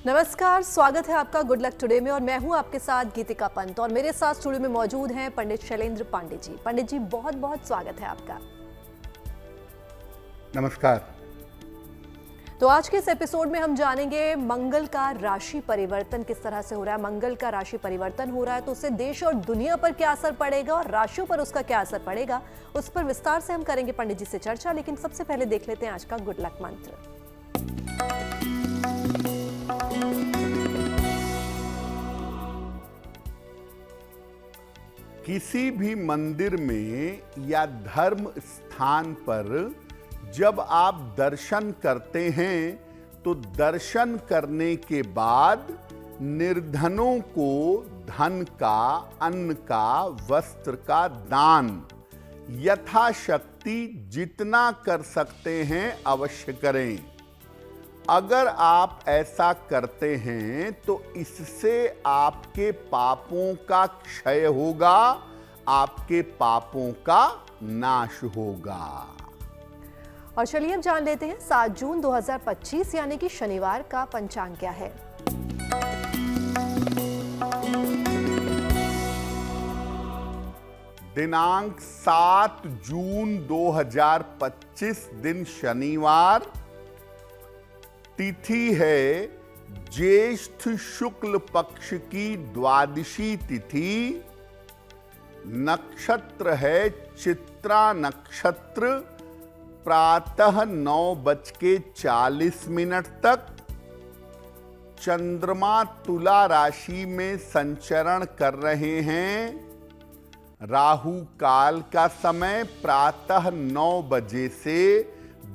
नमस्कार, स्वागत है आपका गुड लक टुडे में और मैं हूं आपके साथ गीतिका पंत और मेरे साथ स्टूडियो में मौजूद हैं पंडित शैलेंद्र पांडे जी। पंडित जी, बहुत बहुत स्वागत है आपका। नमस्कार। तो आज के इस एपिसोड में हम जानेंगे मंगल का राशि परिवर्तन किस तरह से हो रहा है। मंगल का राशि परिवर्तन हो रहा है तो उससे देश और दुनिया पर क्या असर पड़ेगा और राशियों पर उसका क्या असर पड़ेगा, उस पर विस्तार से हम करेंगे पंडित जी से चर्चा। लेकिन सबसे पहले देख लेते हैं आज का गुड लक मंत्र। किसी भी मंदिर में या धर्म स्थान पर जब आप दर्शन करते हैं तो दर्शन करने के बाद निर्धनों को धन का, अन्न का, वस्त्र का दान यथाशक्ति जितना कर सकते हैं अवश्य करें। अगर आप ऐसा करते हैं तो इससे आपके पापों का क्षय होगा, आपके पापों का नाश होगा। और चलिए अब जान लेते हैं 7 जून 2025 यानी कि शनिवार का पंचांग क्या है। दिनांक 7 जून 2025 दिन शनिवार, तिथि है ज्येष्ठ शुक्ल पक्ष की द्वादशी तिथि, नक्षत्र है चित्रा नक्षत्र, प्रातः 9:40 तक। चंद्रमा तुला राशि में संचरण कर रहे हैं। राहु काल का समय प्रातः 9 बजे से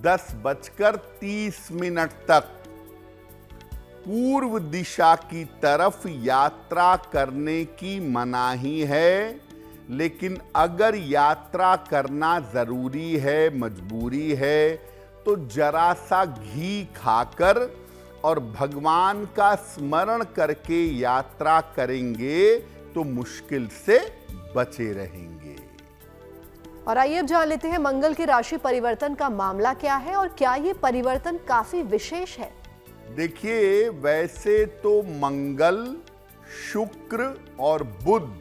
10:30 तक। पूर्व दिशा की तरफ यात्रा करने की मनाही है, लेकिन अगर यात्रा करना जरूरी है, मजबूरी है, तो जरा सा घी खाकर और भगवान का स्मरण करके यात्रा करेंगे तो मुश्किल से बचे रहेंगे। और आइए अब जान लेते हैं मंगल के राशि परिवर्तन का मामला क्या है और क्या ये परिवर्तन काफी विशेष है। देखिए, वैसे तो मंगल, शुक्र और बुध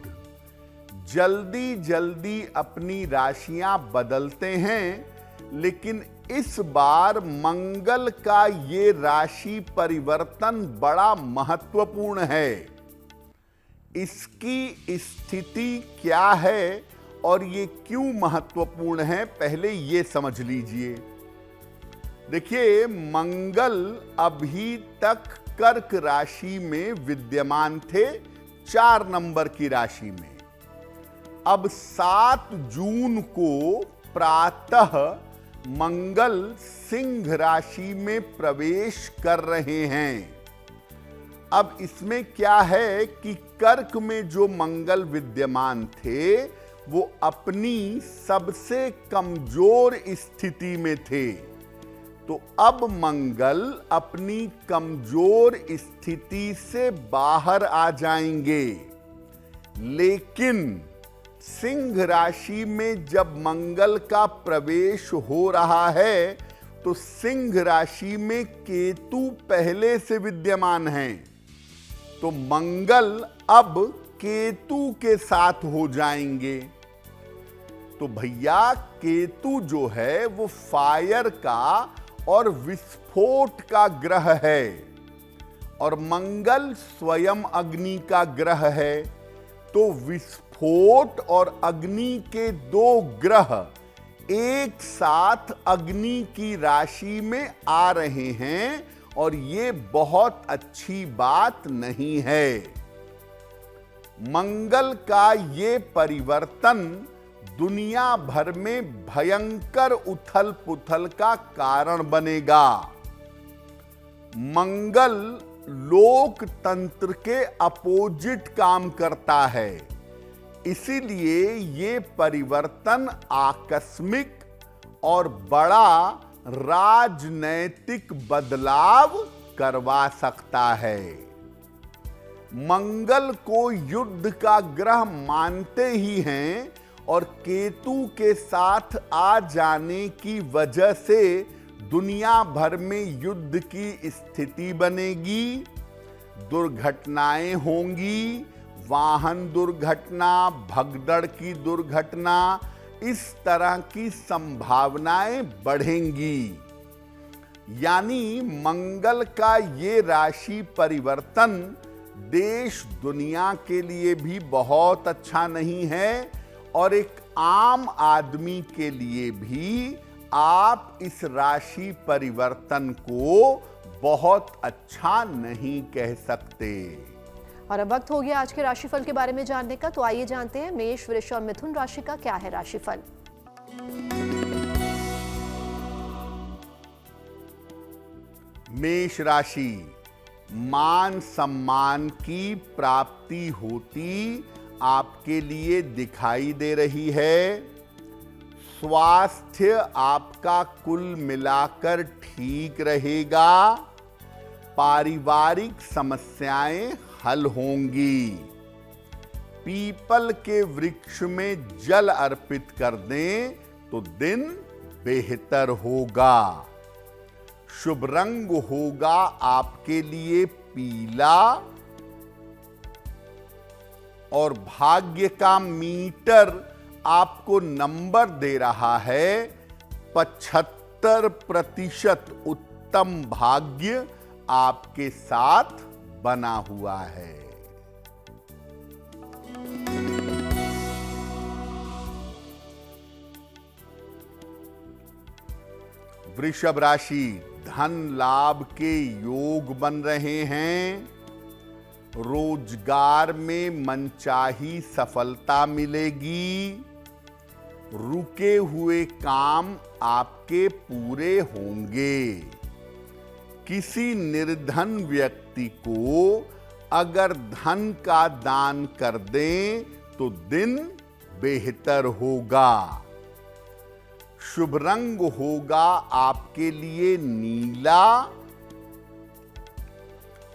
जल्दी जल्दी अपनी राशियां बदलते हैं, लेकिन इस बार मंगल का ये राशि परिवर्तन बड़ा महत्वपूर्ण है। इसकी स्थिति क्या है और ये क्यों महत्वपूर्ण है, पहले ये समझ लीजिए। देखिए, मंगल अभी तक कर्क राशि में विद्यमान थे, 4 नंबर की राशि में। अब 7 जून को प्रातः मंगल सिंह राशि में प्रवेश कर रहे हैं। अब इसमें क्या है कि कर्क में जो मंगल विद्यमान थे वो अपनी सबसे कमजोर स्थिति में थे, तो अब मंगल अपनी कमजोर स्थिति से बाहर आ जाएंगे। लेकिन सिंह राशि में जब मंगल का प्रवेश हो रहा है तो सिंह राशि में केतु पहले से विद्यमान हैं, तो मंगल अब केतु के साथ हो जाएंगे। तो भैया, केतु जो है वो फायर का और विस्फोट का ग्रह है और मंगल स्वयं अग्नि का ग्रह है। तो विस्फोट और अग्नि के 2 ग्रह एक साथ अग्नि की राशि में आ रहे हैं और ये बहुत अच्छी बात नहीं है। मंगल का ये परिवर्तन दुनिया भर में भयंकर उथल पुथल का कारण बनेगा। मंगल लोकतंत्र के अपोजिट काम करता है, इसीलिए ये परिवर्तन आकस्मिक और बड़ा राजनैतिक बदलाव करवा सकता है। मंगल को युद्ध का ग्रह मानते ही हैं और केतु के साथ आ जाने की वजह से दुनिया भर में युद्ध की स्थिति बनेगी दुर्घटनाएं होंगी, वाहन दुर्घटना, भगदड़ की दुर्घटना, इस तरह की संभावनाएं बढ़ेंगी। यानी मंगल का ये राशि परिवर्तन देश दुनिया के लिए भी बहुत अच्छा नहीं है और एक आम आदमी के लिए भी आप इस राशि परिवर्तन को बहुत अच्छा नहीं कह सकते। और अब वक्त हो गया आज के राशिफल के बारे में जानने का, तो आइए जानते हैं मेष, वृष और मिथुन राशि का क्या है राशिफल। मेष राशि, मान सम्मान की प्राप्ति होती आपके लिए दिखाई दे रही है। स्वास्थ्य आपका कुल मिलाकर ठीक रहेगा। पारिवारिक समस्याएं हल होंगी। पीपल के वृक्ष में जल अर्पित कर दें तो दिन बेहतर होगा। शुभ रंग होगा आपके लिए पीला और भाग्य का मीटर आपको नंबर दे रहा है 75% उत्तम भाग्य आपके साथ बना हुआ है। वृषभ राशि, धन लाभ के योग बन रहे हैं। रोजगार में मनचाही सफलता मिलेगी। रुके हुए काम आपके पूरे होंगे। किसी निर्धन व्यक्ति को अगर धन का दान कर दें तो दिन बेहतर होगा। शुभ रंग होगा आपके लिए नीला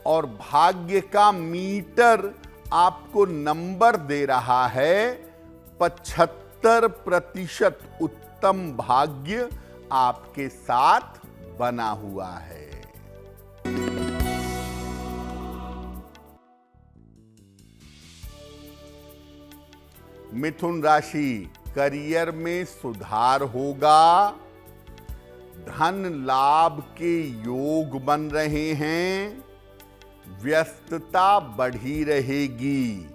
और भाग्य का मीटर आपको नंबर दे रहा है 75% उत्तम भाग्य आपके साथ बना हुआ है। मिथुन राशि, करियर में सुधार होगा। धन लाभ के योग बन रहे हैं। व्यस्तता बढ़ी रहेगी।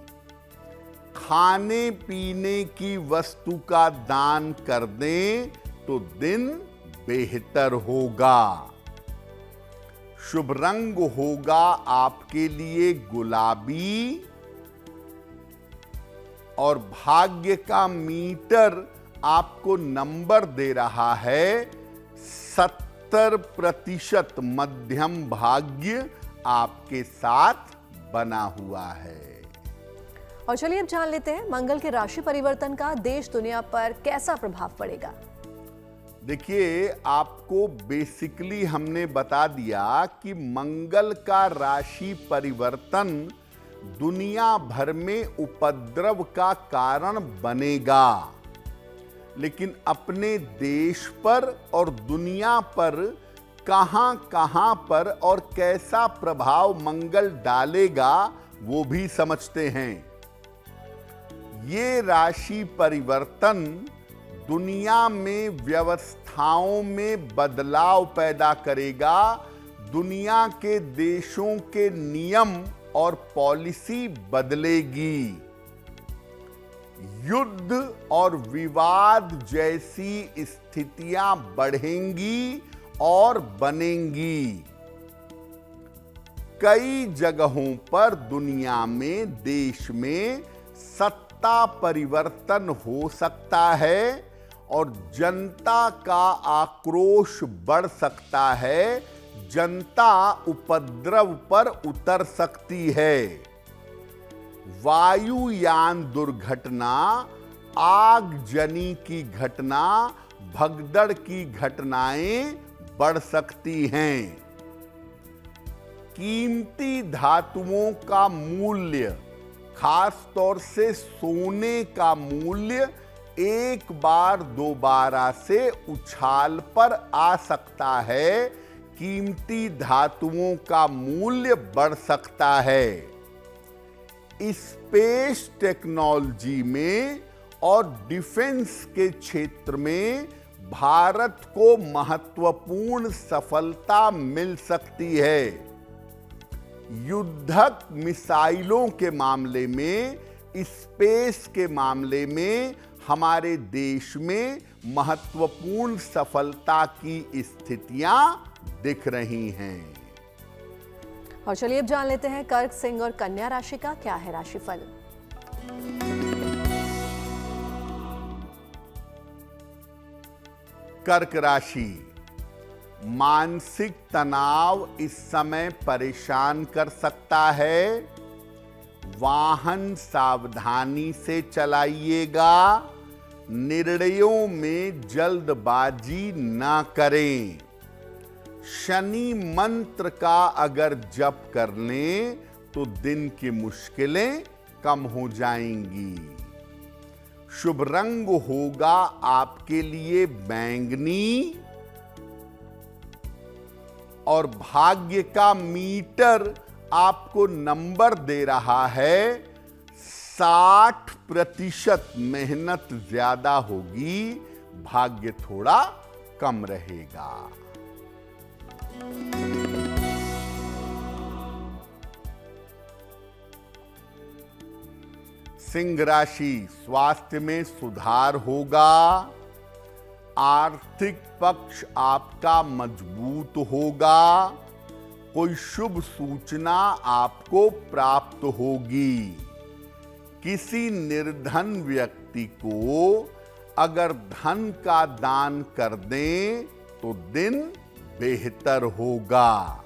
खाने पीने की वस्तु का दान कर दें तो दिन बेहतर होगा। शुभ रंग होगा आपके लिए गुलाबी और भाग्य का मीटर आपको नंबर दे रहा है 70% मध्यम भाग्य आपके साथ बना हुआ है। और चलिए अब जान लेते हैं मंगल के राशि परिवर्तन का देश दुनिया पर कैसा प्रभाव पड़ेगा। देखिए, आपको बेसिकली हमने बता दिया कि मंगल का राशि परिवर्तन दुनिया भर में उपद्रव का कारण बनेगा, लेकिन अपने देश पर और दुनिया पर कहां पर और कैसा प्रभाव मंगल डालेगा वो भी समझते हैं। ये राशि परिवर्तन दुनिया में व्यवस्थाओं में बदलाव पैदा करेगा। दुनिया के देशों के नियम और पॉलिसी बदलेगी। युद्ध और विवाद जैसी स्थितियां बढ़ेंगी और बनेंगी। कई जगहों पर दुनिया में, देश में सत्ता परिवर्तन हो सकता है और जनता का आक्रोश बढ़ सकता है। जनता उपद्रव पर उतर सकती है। वायुयान दुर्घटना, आगजनी की घटना, भगदड़ की घटनाएं बढ़ सकती हैं। कीमती धातुओं का मूल्य, खास तौर से सोने का मूल्य एक बार दोबारा से उछाल पर आ सकता है, कीमती धातुओं का मूल्य बढ़ सकता है। स्पेस टेक्नोलॉजी में और डिफेंस के क्षेत्र में भारत को महत्वपूर्ण सफलता मिल सकती है। युद्धक मिसाइलों के मामले में, स्पेस के मामले में हमारे देश में महत्वपूर्ण सफलता की स्थितियां दिख रही हैं। और चलिए अब जान लेते हैं कर्क, सिंह और कन्या राशि का क्या है राशिफल। कर्क राशि, मानसिक तनाव इस समय परेशान कर सकता है। वाहन सावधानी से चलाइएगा। निर्णयों में जल्दबाजी ना करें। शनि मंत्र का अगर जप कर लें तो दिन की मुश्किलें कम हो जाएंगी। शुभ रंग होगा आपके लिए बैंगनी और भाग्य का मीटर आपको नंबर दे रहा है 60%। मेहनत ज्यादा होगी, भाग्य थोड़ा कम रहेगा। सिंह राशि, स्वास्थ्य में सुधार होगा। आर्थिक पक्ष आपका मजबूत होगा। कोई शुभ सूचना आपको प्राप्त होगी। किसी निर्धन व्यक्ति को अगर धन का दान कर दें तो दिन बेहतर होगा।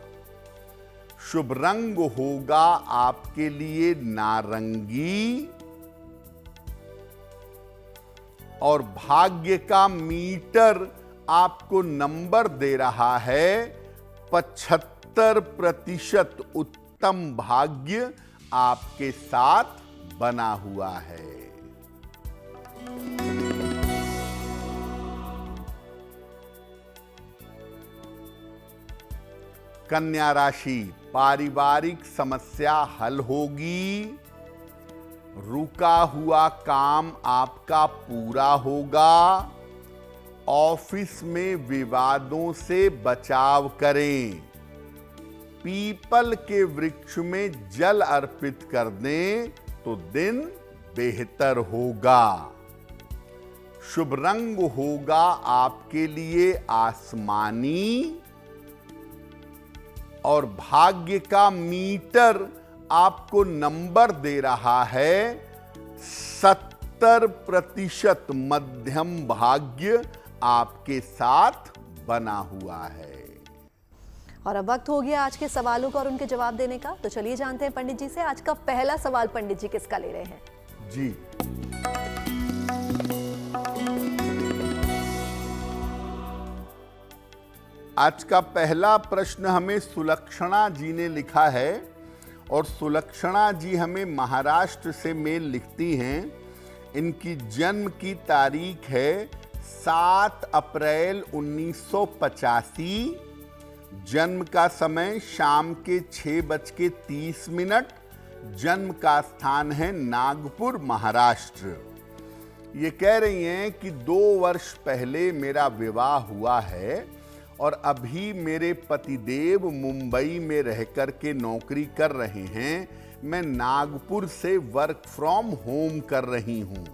शुभ रंग होगा आपके लिए नारंगी और भाग्य का मीटर आपको नंबर दे रहा है 75%। उत्तम भाग्य आपके साथ बना हुआ है। कन्या राशि, पारिवारिक समस्या हल होगी। रुका हुआ काम आपका पूरा होगा। ऑफिस में विवादों से बचाव करें। पीपल के वृक्ष में जल अर्पित कर दें तो दिन बेहतर होगा। शुभ रंग होगा आपके लिए आसमानी और भाग्य का मीटर आपको नंबर दे रहा है 70%। मध्यम भाग्य आपके साथ बना हुआ है। और अब वक्त हो गया आज के सवालों का और उनके जवाब देने का। तो चलिए जानते हैं पंडित जी से आज का पहला सवाल पंडित जी किसका ले रहे हैं। जी, आज का पहला प्रश्न हमें सुलक्षणा जी ने लिखा है और सुलक्षणा जी हमें महाराष्ट्र से मेल लिखती हैं। इनकी जन्म की तारीख है 7 अप्रैल 1985। जन्म का समय शाम के 6:30। जन्म का स्थान है नागपुर, महाराष्ट्र। ये कह रही हैं कि 2 वर्ष पहले मेरा विवाह हुआ है और अभी मेरे पतिदेव मुंबई में रहकर के नौकरी कर रहे हैं। मैं नागपुर से वर्क फ्रॉम होम कर रही हूं।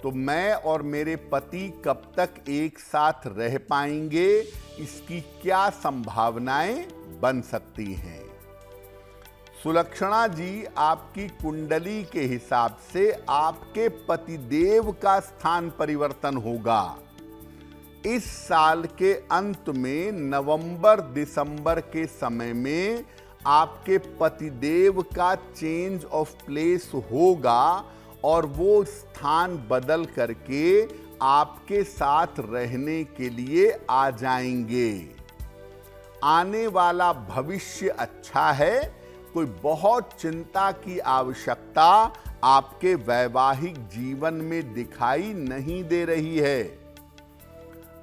तो मैं और मेरे पति कब तक एक साथ रह पाएंगे, इसकी क्या संभावनाएं बन सकती हैं? सुलक्षणा जी, आपकी कुंडली के हिसाब से आपके पतिदेव का स्थान परिवर्तन होगा। इस साल के अंत में नवंबर दिसंबर के समय में आपके पतिदेव का चेंज ऑफ प्लेस होगा और वो स्थान बदल करके आपके साथ रहने के लिए आ जाएंगे। आने वाला भविष्य अच्छा है। कोई बहुत चिंता की आवश्यकता आपके वैवाहिक जीवन में दिखाई नहीं दे रही है।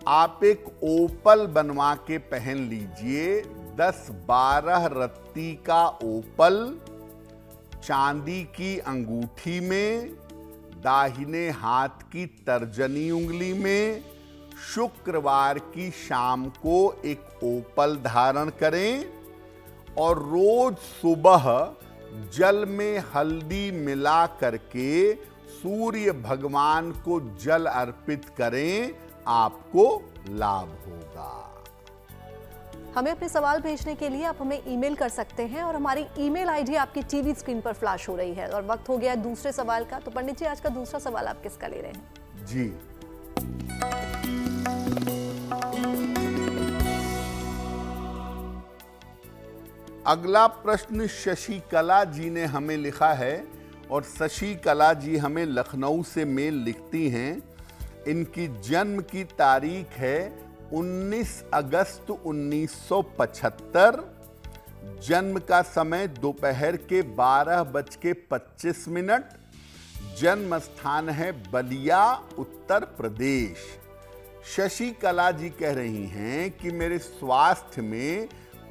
आप एक ओपल बनवा के पहन लीजिए। 10-12 रत्ती का ओपल चांदी की अंगूठी में, दाहिने हाथ की तर्जनी उंगली में। शुक्रवार की शाम को एक ओपल धारण करें और रोज सुबह जल में हल्दी मिला करके सूर्य भगवान को जल अर्पित करें, आपको लाभ होगा। हमें अपने सवाल भेजने के लिए आप हमें ईमेल कर सकते हैं और हमारी ईमेल आईडी आपकी टीवी स्क्रीन पर फ्लैश हो रही है। और वक्त हो गया दूसरे सवाल का। तो पंडित जी, आज का दूसरा सवाल आप किसका ले रहे हैं? जी, अगला प्रश्न शशिकला जी ने हमें लिखा है और शशिकला जी हमें लखनऊ से मेल लिखती हैं। इनकी जन्म की तारीख है 19 अगस्त 1975। जन्म का समय दोपहर के 12:25। जन्म स्थान है बलिया, उत्तर प्रदेश। शशिकला जी कह रही हैं कि मेरे स्वास्थ्य में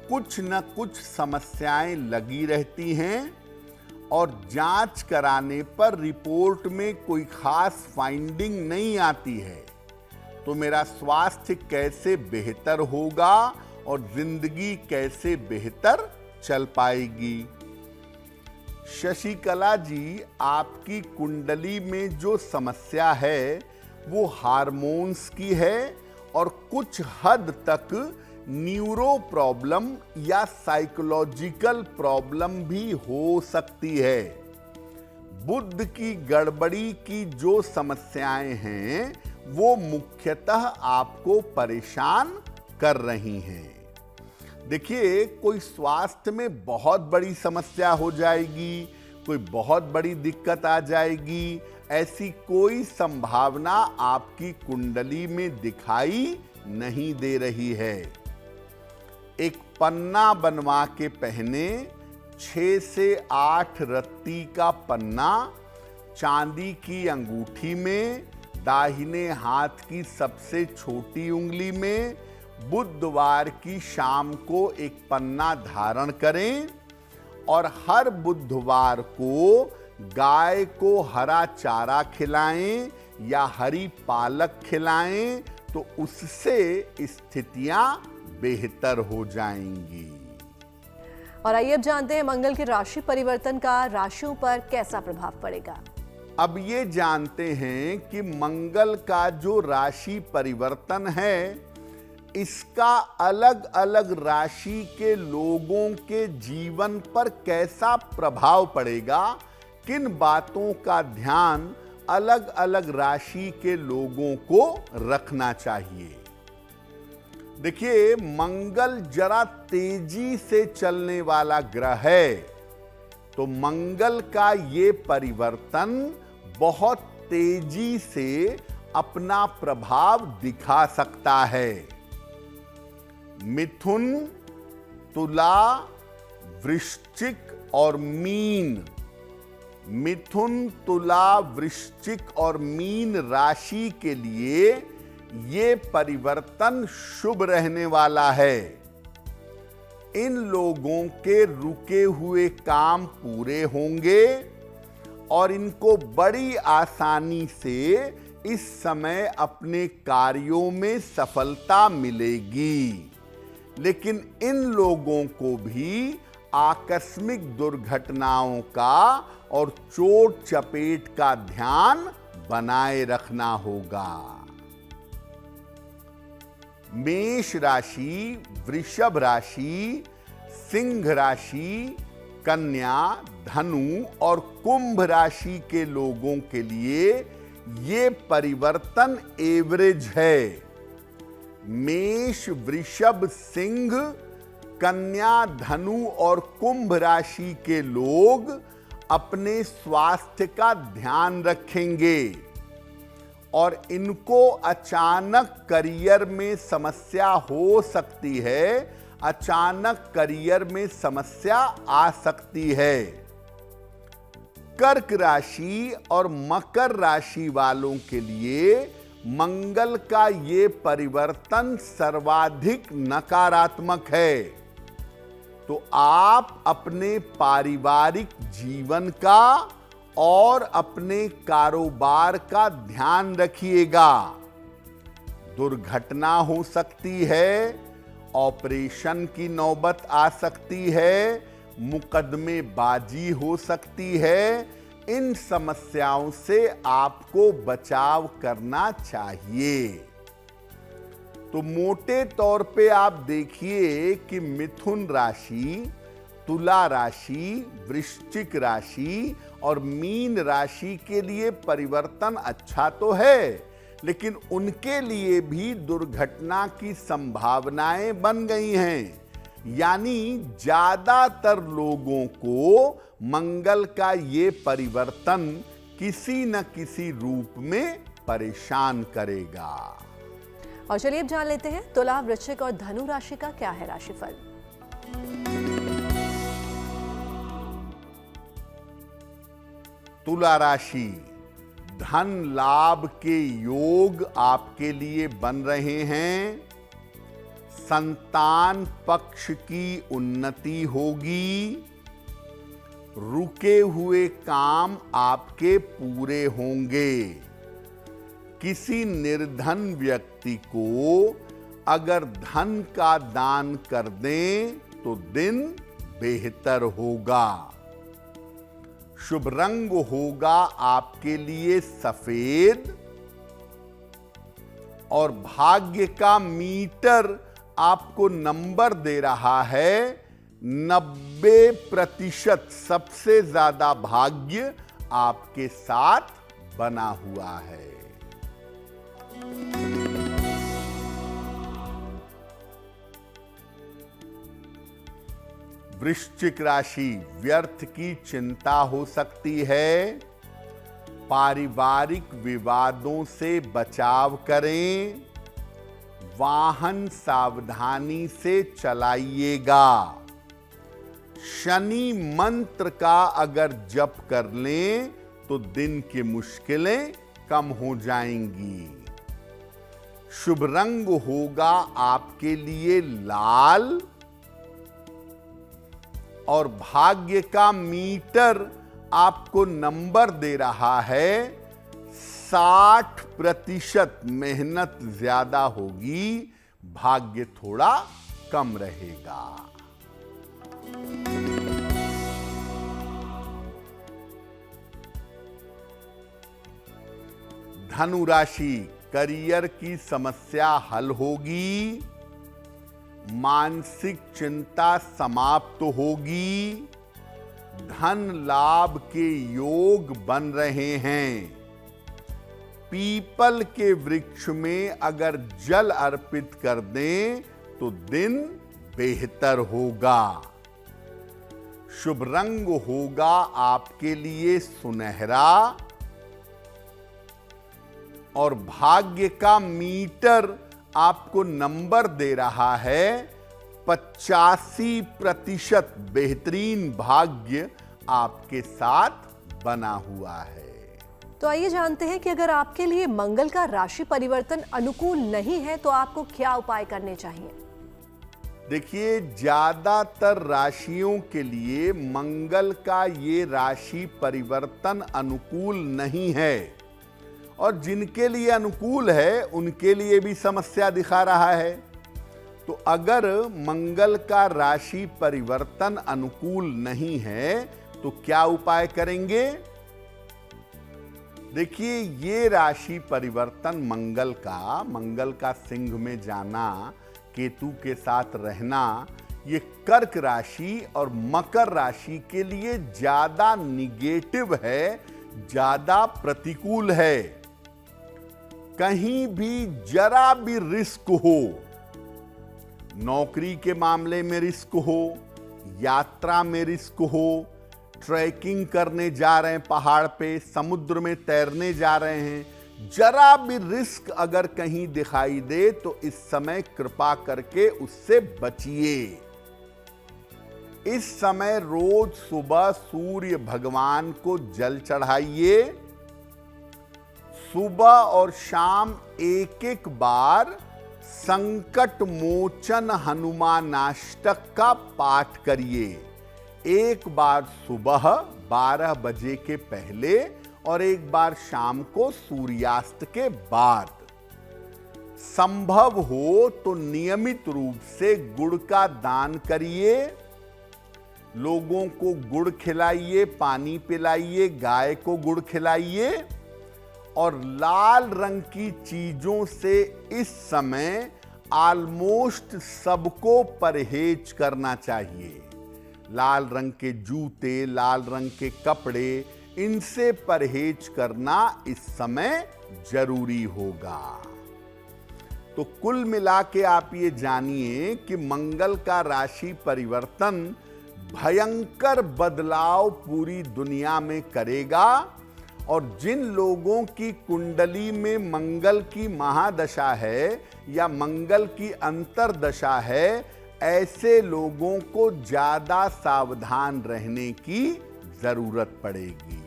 कुछ न कुछ समस्याएं लगी रहती हैं और जांच कराने पर रिपोर्ट में कोई खास फाइंडिंग नहीं आती है। तो मेरा स्वास्थ्य कैसे बेहतर होगा और जिंदगी कैसे बेहतर चल पाएगी? शशिकला जी, आपकी कुंडली में जो समस्या है वो हार्मोन्स की है और कुछ हद तक न्यूरो प्रॉब्लम या साइकोलॉजिकल प्रॉब्लम भी हो सकती है। बुद्ध की गड़बड़ी की जो समस्याएं हैं वो मुख्यतः आपको परेशान कर रही हैं। देखिए, कोई स्वास्थ्य में बहुत बड़ी समस्या हो जाएगी, कोई बहुत बड़ी दिक्कत आ जाएगी, ऐसी कोई संभावना आपकी कुंडली में दिखाई नहीं दे रही है। एक पन्ना बनवा के पहने, 6 से 8 रत्ती का पन्ना चांदी की अंगूठी में, दाहिने हाथ की सबसे छोटी उंगली में। बुधवार की शाम को एक पन्ना धारण करें और हर बुधवार को गाय को हरा चारा खिलाएं या हरी पालक खिलाएं, तो उससे स्थितियां बेहतर हो जाएंगी। और आइए अब जानते हैं मंगल के राशि परिवर्तन का राशियों पर कैसा प्रभाव पड़ेगा। अब ये जानते हैं कि मंगल का जो राशि परिवर्तन है, इसका अलग अलग राशि के लोगों के जीवन पर कैसा प्रभाव पड़ेगा, किन बातों का ध्यान अलग अलग राशि के लोगों को रखना चाहिए। देखिए, मंगल जरा तेजी से चलने वाला ग्रह है, तो मंगल का ये परिवर्तन बहुत तेजी से अपना प्रभाव दिखा सकता है। मिथुन, तुला, वृश्चिक और मीन, मिथुन, तुला, वृश्चिक और मीन राशि के लिए ये परिवर्तन शुभ रहने वाला है। इन लोगों के रुके हुए काम पूरे होंगे और इनको बड़ी आसानी से इस समय अपने कार्यों में सफलता मिलेगी। लेकिन इन लोगों को भी आकस्मिक दुर्घटनाओं का और चोट चपेट का ध्यान बनाए रखना होगा। मेष राशि, वृषभ राशि, सिंह राशि, कन्या, धनु और कुंभ राशि के लोगों के लिए ये परिवर्तन एवरेज है। मेष, वृषभ, सिंह, कन्या, धनु और कुंभ राशि के लोग अपने स्वास्थ्य का ध्यान रखेंगे और इनको अचानक करियर में समस्या हो सकती है, अचानक करियर में समस्या आ सकती है। कर्क राशि और मकर राशि वालों के लिए मंगल का ये परिवर्तन सर्वाधिक नकारात्मक है। तो आप अपने पारिवारिक जीवन का और अपने कारोबार का ध्यान रखिएगा। दुर्घटना हो सकती है, ऑपरेशन की नौबत आ सकती है, मुकदमेबाजी हो सकती है। इन समस्याओं से आपको बचाव करना चाहिए। तो मोटे तौर पे आप देखिए कि मिथुन राशि, तुला राशि, वृश्चिक राशि और मीन राशि के लिए परिवर्तन अच्छा तो है, लेकिन उनके लिए भी दुर्घटना की संभावनाएं बन गई हैं। यानी ज्यादातर लोगों को मंगल का ये परिवर्तन किसी न किसी रूप में परेशान करेगा। और चलिए अब जान लेते हैं तुला, वृश्चिक और धनु राशि का क्या है राशिफल। तुला राशि, धन लाभ के योग आपके लिए बन रहे हैं। संतान पक्ष की उन्नति होगी। रुके हुए काम आपके पूरे होंगे। किसी निर्धन व्यक्ति को अगर धन का दान कर दें तो दिन बेहतर होगा। शुभ रंग होगा आपके लिए सफेद और भाग्य का मीटर आपको नंबर दे रहा है 90%। सबसे ज्यादा भाग्य आपके साथ बना हुआ है। वृश्चिक राशि, व्यर्थ की चिंता हो सकती है। पारिवारिक विवादों से बचाव करें। वाहन सावधानी से चलाइएगा। शनि मंत्र का अगर जप कर लें तो दिन की मुश्किलें कम हो जाएंगी। शुभ रंग होगा आपके लिए लाल और भाग्य का मीटर आपको नंबर दे रहा है 60%। मेहनत ज्यादा होगी, भाग्य थोड़ा कम रहेगा। धनु राशि, करियर की समस्या हल होगी। मानसिक चिंता समाप्त होगी। धन लाभ के योग बन रहे हैं। पीपल के वृक्ष में अगर जल अर्पित कर दें तो दिन बेहतर होगा। शुभ रंग होगा आपके लिए सुनहरा और भाग्य का मीटर आपको नंबर दे रहा है 85%। बेहतरीन भाग्य आपके साथ बना हुआ है। तो आइए जानते हैं कि अगर आपके लिए मंगल का राशि परिवर्तन अनुकूल नहीं है तो आपको क्या उपाय करने चाहिए। देखिए, ज्यादातर राशियों के लिए मंगल का ये राशि परिवर्तन अनुकूल नहीं है और जिनके लिए अनुकूल है उनके लिए भी समस्या दिखा रहा है। तो अगर मंगल का राशि परिवर्तन अनुकूल नहीं है तो क्या उपाय करेंगे। देखिए, ये राशि परिवर्तन मंगल का सिंह में जाना, केतु के साथ रहना, ये कर्क राशि और मकर राशि के लिए ज्यादा निगेटिव है, ज्यादा प्रतिकूल है। कहीं भी जरा भी रिस्क हो, नौकरी के मामले में रिस्क हो, यात्रा में रिस्क हो, ट्रैकिंग करने जा रहे हैं पहाड़ पे, समुद्र में तैरने जा रहे हैं, जरा भी रिस्क अगर कहीं दिखाई दे तो इस समय कृपा करके उससे बचिए। इस समय रोज सुबह सूर्य भगवान को जल चढ़ाइए। सुबह और शाम एक एक बार संकट मोचन हनुमानाष्टक का पाठ करिए। एक बार सुबह 12 बजे के पहले और एक बार शाम को सूर्यास्त के बाद। संभव हो तो नियमित रूप से गुड़ का दान करिए। लोगों को गुड़ खिलाइए, पानी पिलाइए, गाय को गुड़ खिलाइए। और लाल रंग की चीजों से इस समय ऑलमोस्ट सबको परहेज करना चाहिए। लाल रंग के जूते, लाल रंग के कपड़े, इनसे परहेज करना इस समय जरूरी होगा। तो कुल मिला के आप ये जानिए कि मंगल का राशि परिवर्तन भयंकर बदलाव पूरी दुनिया में करेगा। और जिन लोगों की कुंडली में मंगल की महादशा है या मंगल की अंतर्दशा है, ऐसे लोगों को ज्यादा सावधान रहने की जरूरत पड़ेगी।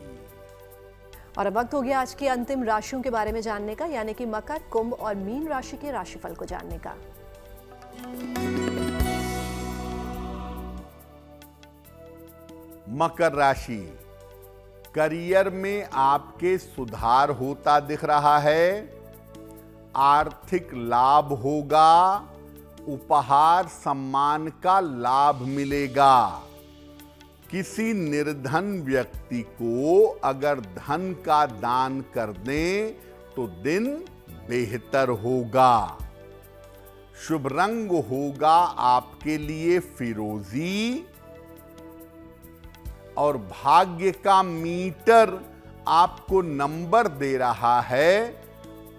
और अब वक्त हो गया आज की अंतिम राशियों के बारे में जानने का, यानी कि मकर, कुंभ और मीन राशि के राशिफल को जानने का। मकर राशि, करियर में आपके सुधार होता दिख रहा है। आर्थिक लाभ होगा। उपहार सम्मान का लाभ मिलेगा। किसी निर्धन व्यक्ति को अगर धन का दान कर दें तो दिन बेहतर होगा। शुभ रंग होगा आपके लिए फिरोजी। और भाग्य का मीटर आपको नंबर दे रहा है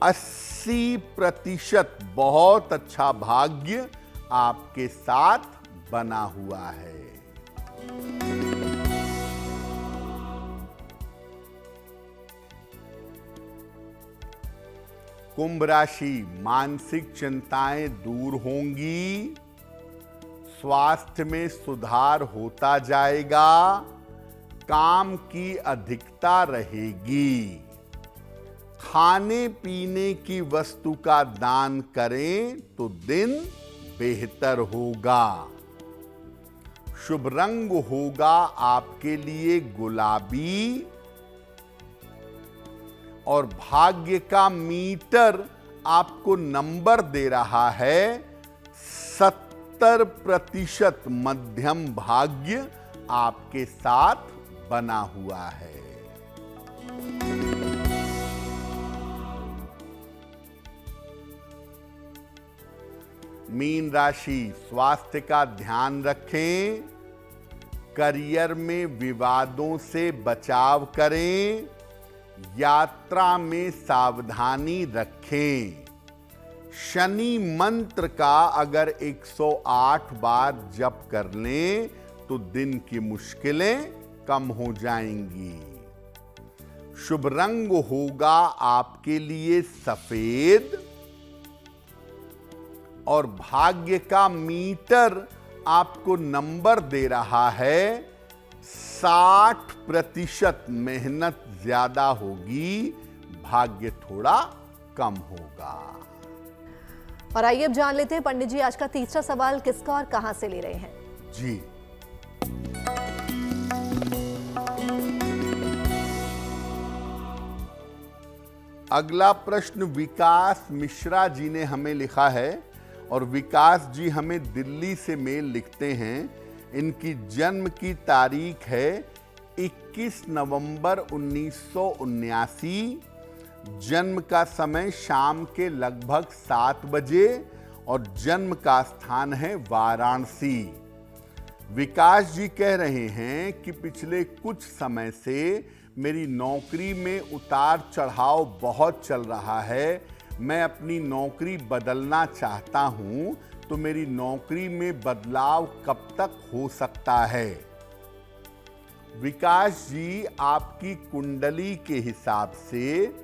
80%। बहुत अच्छा भाग्य आपके साथ बना हुआ है। कुंभ राशि, मानसिक चिंताएं दूर होंगी। स्वास्थ्य में सुधार होता जाएगा। काम की अधिकता रहेगी। खाने पीने की वस्तु का दान करें तो दिन बेहतर होगा। शुभ रंग होगा आपके लिए गुलाबी। और भाग्य का मीटर आपको नंबर दे रहा है 70%। मध्यम भाग्य आपके साथ बना हुआ है। मीन राशि, स्वास्थ्य का ध्यान रखें। करियर में विवादों से बचाव करें। यात्रा में सावधानी रखें। शनि मंत्र का अगर 108 बार जप कर लें तो दिन की मुश्किलें कम हो जाएंगी। शुभ रंग होगा आपके लिए सफेद। और भाग्य का मीटर आपको नंबर दे रहा है 60%। मेहनत ज्यादा होगी, भाग्य थोड़ा कम होगा। और आइए अब जान लेते हैं पंडित जी आज का तीसरा सवाल किसका और कहां से ले रहे हैं। जी, अगला प्रश्न विकास मिश्रा जी ने हमें लिखा है। और विकास जी हमें दिल्ली से मेल लिखते हैं। इनकी जन्म की तारीख है 21 नवंबर 1979। जन्म का समय शाम के लगभग 7 बजे और जन्म का स्थान है वाराणसी। विकास जी कह रहे हैं कि पिछले कुछ समय से मेरी नौकरी में उतार चढ़ाव बहुत चल रहा है। मैं अपनी नौकरी बदलना चाहता हूं, तो मेरी नौकरी में बदलाव कब तक हो सकता है? विकास जी, आपकी कुंडली के हिसाब से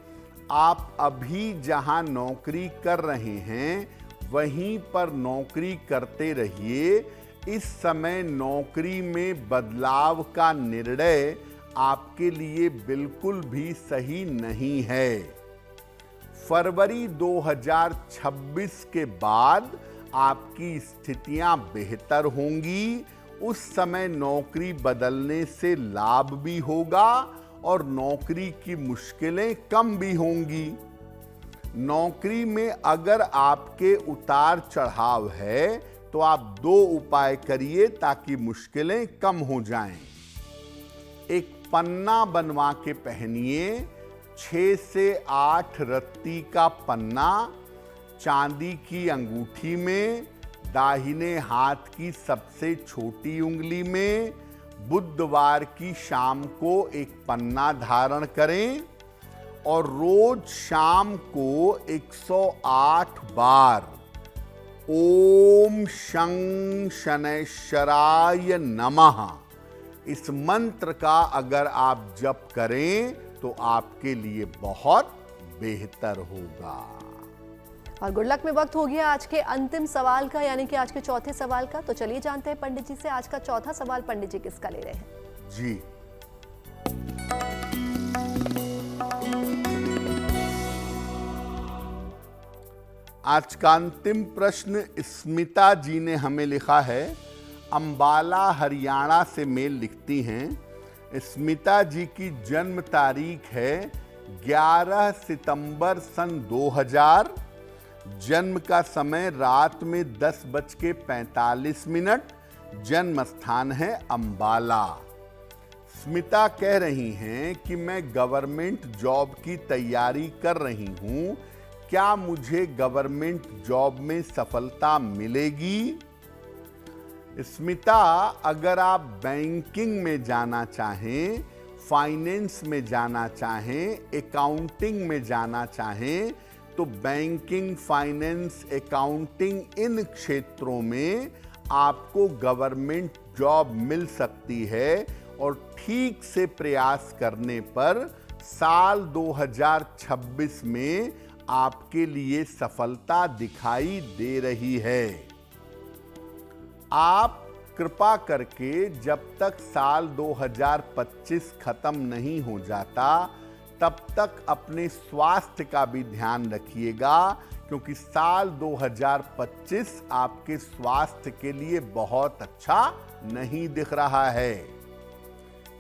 आप अभी जहां नौकरी कर रहे हैं वहीं पर नौकरी करते रहिए। इस समय नौकरी में बदलाव का निर्णय आपके लिए बिल्कुल भी सही नहीं है। फरवरी 2026 के बाद आपकी स्थितियां बेहतर होंगी। उस समय नौकरी बदलने से लाभ भी होगा और नौकरी की मुश्किलें कम भी होंगी। नौकरी में अगर आपके उतार चढ़ाव है तो आप 2 उपाय करिए ताकि मुश्किलें कम हो जाएं। एक पन्ना बनवा के पहनिए, 6 से 8 रत्ती का पन्ना चांदी की अंगूठी में, दाहिने हाथ की सबसे छोटी उंगली में। बुधवार की शाम को एक पन्ना धारण करें और रोज शाम को 108 बार ओम शं शनैश्चराय नमः इस मंत्र का अगर आप जप करें तो आपके लिए बहुत बेहतर होगा। और गुड लक में वक्त हो गया आज के अंतिम सवाल का, यानी कि आज के चौथे सवाल का। तो चलिए जानते हैं पंडित जी से आज का चौथा सवाल पंडित जी किसका ले रहे हैं। जी, आज का अंतिम प्रश्न स्मिता जी ने हमें लिखा है। अंबाला हरियाणा से मेल लिखती हैं। स्मिता जी की जन्म तारीख है 11 सितंबर सन 2000। जन्म का समय रात में 10:45। जन्म स्थान है अंबाला। स्मिता कह रही हैं कि मैं गवर्नमेंट जॉब की तैयारी कर रही हूं। क्या मुझे गवर्नमेंट जॉब में सफलता मिलेगी? स्मिता, अगर आप बैंकिंग में जाना चाहें, फाइनेंस में जाना चाहें, अकाउंटिंग में जाना चाहें तो बैंकिंग, फाइनेंस, अकाउंटिंग इन क्षेत्रों में आपको गवर्नमेंट जॉब मिल सकती है और ठीक से प्रयास करने पर साल 2026 में आपके लिए सफलता दिखाई दे रही है। आप कृपा करके जब तक साल 2025 खत्म नहीं हो जाता तब तक अपने स्वास्थ्य का भी ध्यान रखिएगा, क्योंकि साल 2025 आपके स्वास्थ्य के लिए बहुत अच्छा नहीं दिख रहा है।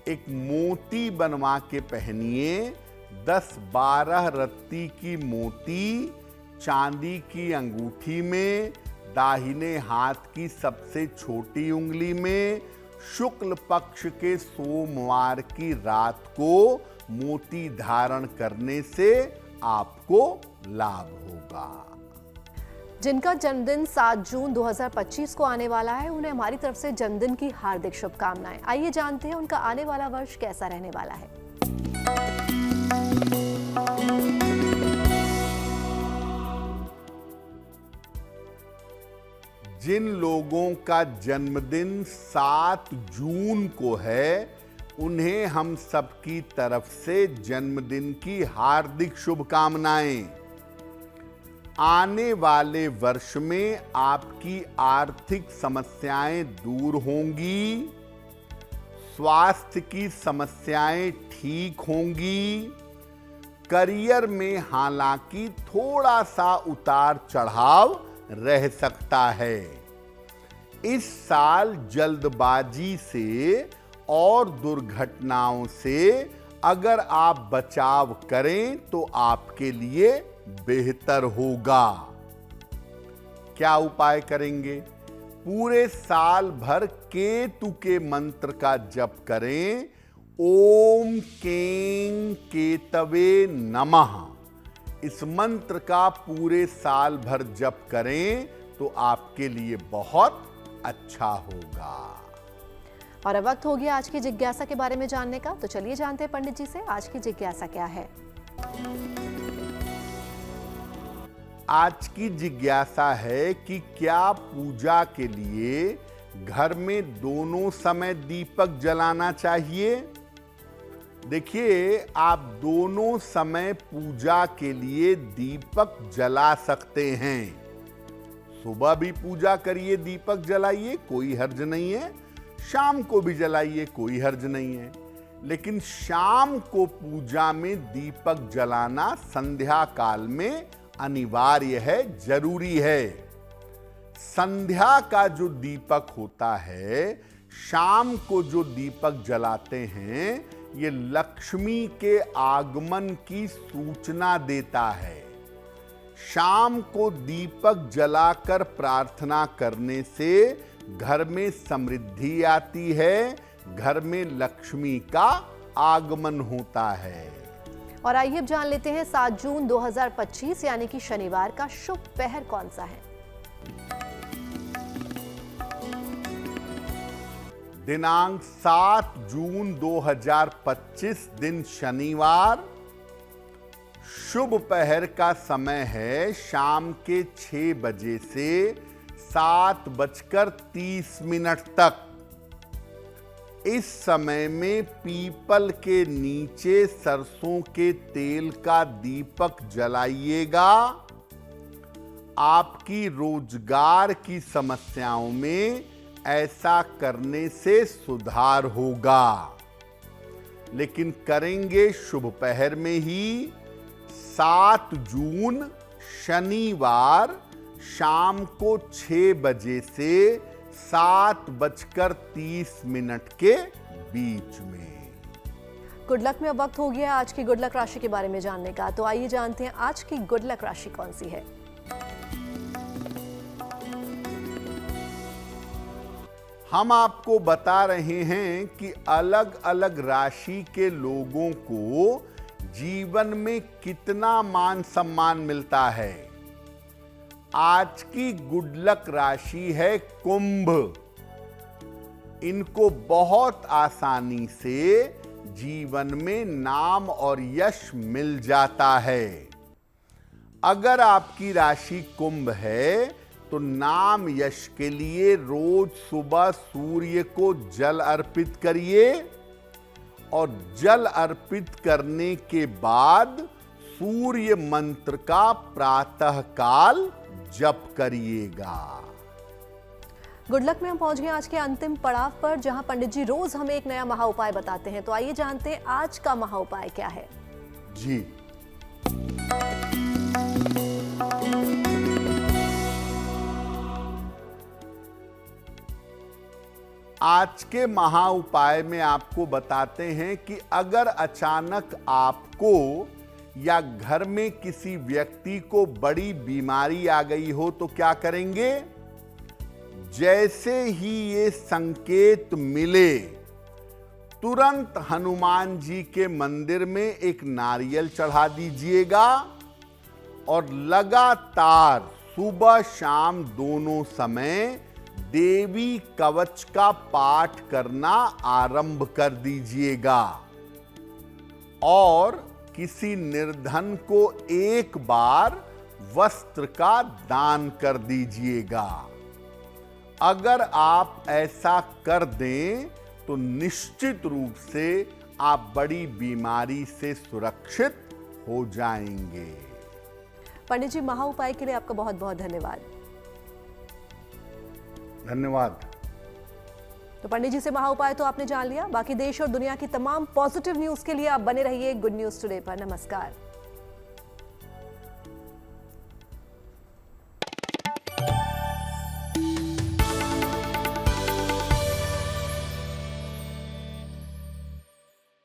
एक मोती बनवा के पहनिए, 10-12 रत्ती की मोती चांदी की अंगूठी में, दाहिने हाथ की सबसे छोटी उंगली में। शुक्ल पक्ष के सोमवार की रात को मोती धारण करने से आपको लाभ होगा। जिनका जन्मदिन 7 जून 2025 को आने वाला है, उन्हें हमारी तरफ से जन्मदिन की हार्दिक शुभकामनाएं। आइए जानते हैं उनका आने वाला वर्ष कैसा रहने वाला है। जिन लोगों का जन्मदिन 7 जून को है, उन्हें हम सबकी तरफ से जन्मदिन की हार्दिक शुभकामनाएं। आने वाले वर्ष में आपकी आर्थिक समस्याएं दूर होंगी, स्वास्थ्य की समस्याएं ठीक होंगी। करियर में हालांकि थोड़ा सा उतार चढ़ाव रह सकता है। इस साल जल्दबाजी से और दुर्घटनाओं से अगर आप बचाव करें तो आपके लिए बेहतर होगा। क्या उपाय करेंगे? पूरे साल भर केतु के मंत्र का जप करें। ओम कें केतवे नमः इस मंत्र का पूरे साल भर जप करें तो आपके लिए बहुत अच्छा होगा। और अब वक्त हो गया आज की जिज्ञासा के बारे में जानने का। तो चलिए जानते हैं पंडित जी से आज की जिज्ञासा क्या है। आज की जिज्ञासा है कि क्या पूजा के लिए घर में दोनों समय दीपक जलाना चाहिए? देखिए, आप दोनों समय पूजा के लिए दीपक जला सकते हैं। सुबह भी पूजा करिए, दीपक जलाइए, कोई हर्ज नहीं है। शाम को भी जलाइए, कोई हर्ज नहीं है। लेकिन शाम को पूजा में दीपक जलाना संध्या काल में अनिवार्य है, जरूरी है। संध्या का जो दीपक होता है, शाम को जो दीपक जलाते हैं, ये लक्ष्मी के आगमन की सूचना देता है। शाम को दीपक जलाकर प्रार्थना करने से घर में समृद्धि आती है, घर में लक्ष्मी का आगमन होता है। और आइए अब जान लेते हैं 7 जून 2025 यानी कि शनिवार का शुभ पहर कौन सा है। दिनांक 7 जून 2025 दिन शनिवार, शुभ पहर का समय है शाम के 6 बजे से 7:30 तक। इस समय में पीपल के नीचे सरसों के तेल का दीपक जलाइएगा। आपकी रोजगार की समस्याओं में ऐसा करने से सुधार होगा, लेकिन करेंगे शुभ पहर में ही। 7 जून शनिवार शाम को 6 बजे से 7:30 के बीच में। गुड लक में अब वक्त हो गया आज की गुड लक राशि के बारे में जानने का, तो आइए जानते हैं आज की गुड लक राशि कौन सी है। हम आपको बता रहे हैं कि अलग अलग राशि के लोगों को जीवन में कितना मान सम्मान मिलता है। आज की गुड लक राशि है कुंभ। इनको बहुत आसानी से जीवन में नाम और यश मिल जाता है। अगर आपकी राशि कुंभ है तो नाम यश के लिए रोज सुबह सूर्य को जल अर्पित करिए और जल अर्पित करने के बाद सूर्य मंत्र का प्रातः काल जप करिएगा। गुड लक में हम पहुंच गए आज के अंतिम पड़ाव पर, जहां पंडित जी रोज हमें एक नया महा उपाय बताते हैं। तो आइए जानते हैं आज का महा उपाय क्या है। जी, आज के महा उपाय में आपको बताते हैं कि अगर अचानक आपको या घर में किसी व्यक्ति को बड़ी बीमारी आ गई हो तो क्या करेंगे। जैसे ही ये संकेत मिले, तुरंत हनुमान जी के मंदिर में एक नारियल चढ़ा दीजिएगा और लगातार सुबह शाम दोनों समय देवी कवच का पाठ करना आरंभ कर दीजिएगा और किसी निर्धन को एक बार वस्त्र का दान कर दीजिएगा। अगर आप ऐसा कर दें तो निश्चित रूप से आप बड़ी बीमारी से सुरक्षित हो जाएंगे। पंडित जी, महा उपाय के लिए आपका बहुत बहुत धन्यवाद। धन्यवाद। तो पंडित जी से महा उपाय तो आपने जान लिया। बाकी देश और दुनिया की तमाम पॉजिटिव न्यूज के लिए आप बने रहिए गुड न्यूज टुडे पर। नमस्कार।